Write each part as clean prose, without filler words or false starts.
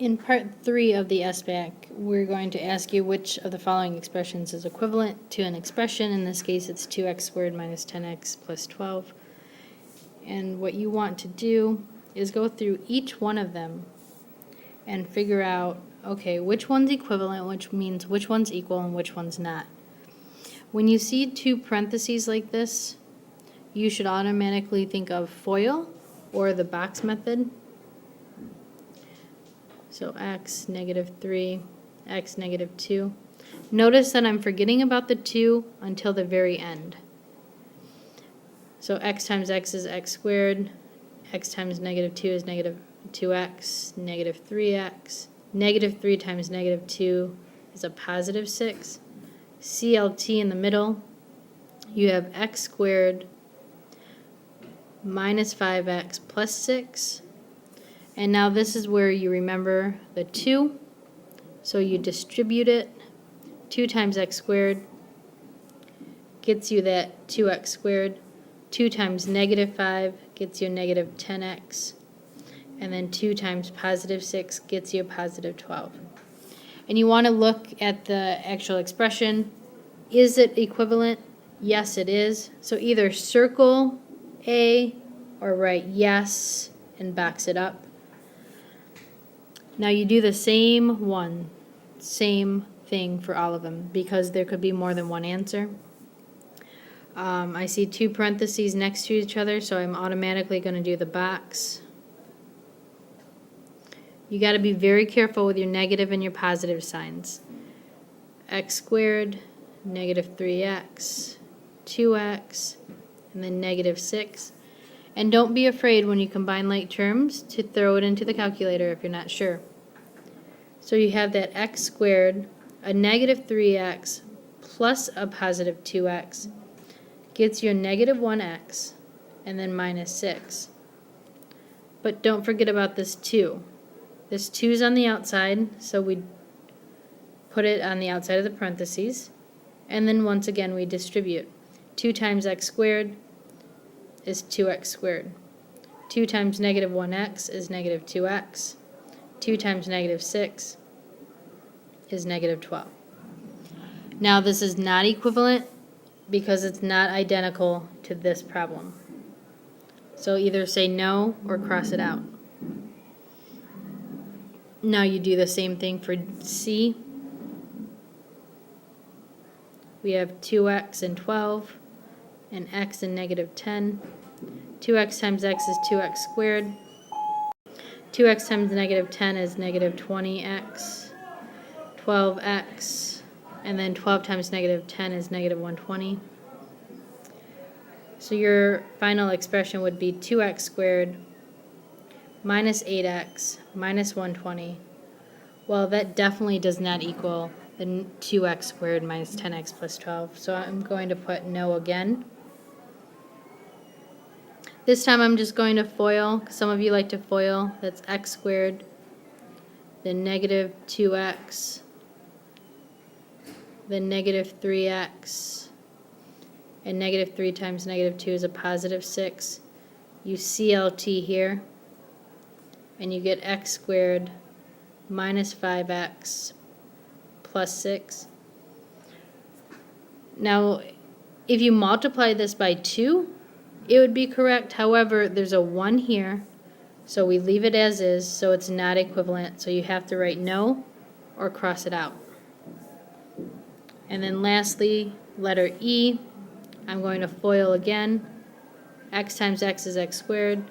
In part 3 of the Sbac, we're going to ask you which of the following expressions is equivalent to an expression. In this case, it's 2x squared minus 10x plus 12. And what you want to do is go through each one of them and figure out, okay, which one's equivalent, which means which one's equal and which one's not. When you see two parentheses like this, you should automatically think of FOIL or the box method. So x, -3, x, -2. Notice that I'm forgetting about the 2 until the very end. So x times x is x squared, x times -2 is -2x, -3x, -3 times -2 is a positive 6. CLT in the middle, you have x squared minus 5x plus 6. And now this is where you remember the 2. So you distribute it. 2 times x squared gets you that 2x squared. 2 times -5 gets you a -10x. And then 2 times positive 6 gets you a positive 12. And you want to look at the actual expression. Is it equivalent? Yes, it is. So either circle A or write yes and box it up. Now you do the same thing for all of them because there could be more than one answer. I see two parentheses next to each other, so I'm automatically going to do the box. You got to be very careful with your negative and your positive signs. X squared, -3x, 2x, and then -6. And don't be afraid when you combine like terms to throw it into the calculator if you're not sure. So you have that x squared, a -3x plus a positive 2x gets you a -1x and then -6. But don't forget about this 2. This 2 is on the outside, so we put it on the outside of the parentheses. And then once again we distribute. 2 times x squared is 2x squared. 2 times -1x is -2x. 2 times -6 is -12. Now this is not equivalent because it's not identical to this problem. So either say no or cross it out. Now you do the same thing for C. We have 2x and 12 and x and -10. 2x times x is 2x squared. 2x times -10 is -20x. 12x, and then 12 times -10 is -120. So your final expression would be 2x squared minus 8x minus 120. Well, that definitely does not equal the 2x squared minus 10x plus 12. So I'm going to put no again. This time I'm just going to FOIL. Some of you like to FOIL. That's x squared, then -2x, then -3x, and -3 times -2 is a positive 6. You CLT here, and you get x squared minus 5x plus 6. Now, if you multiply this by 2, it would be correct. However, there's a 1 here, so we leave it as is, so it's not equivalent. So you have to write no or cross it out. And then lastly, letter E, I'm going to FOIL again. X times x is x squared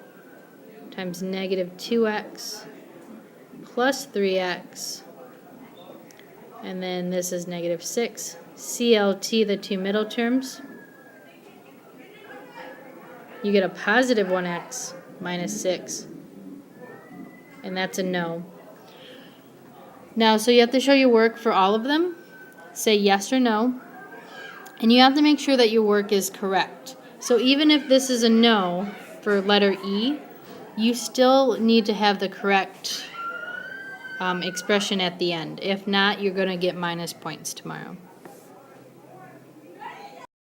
times -2x plus 3x, and then this is -6. CLT the two middle terms. You get a positive 1x minus 6, and that's a no. Now, so you have to show your work for all of them. Say yes or no, and you have to make sure that your work is correct. So even if this is a no for letter E, you still need to have the correct expression at the end. If not, you're going to get minus points tomorrow.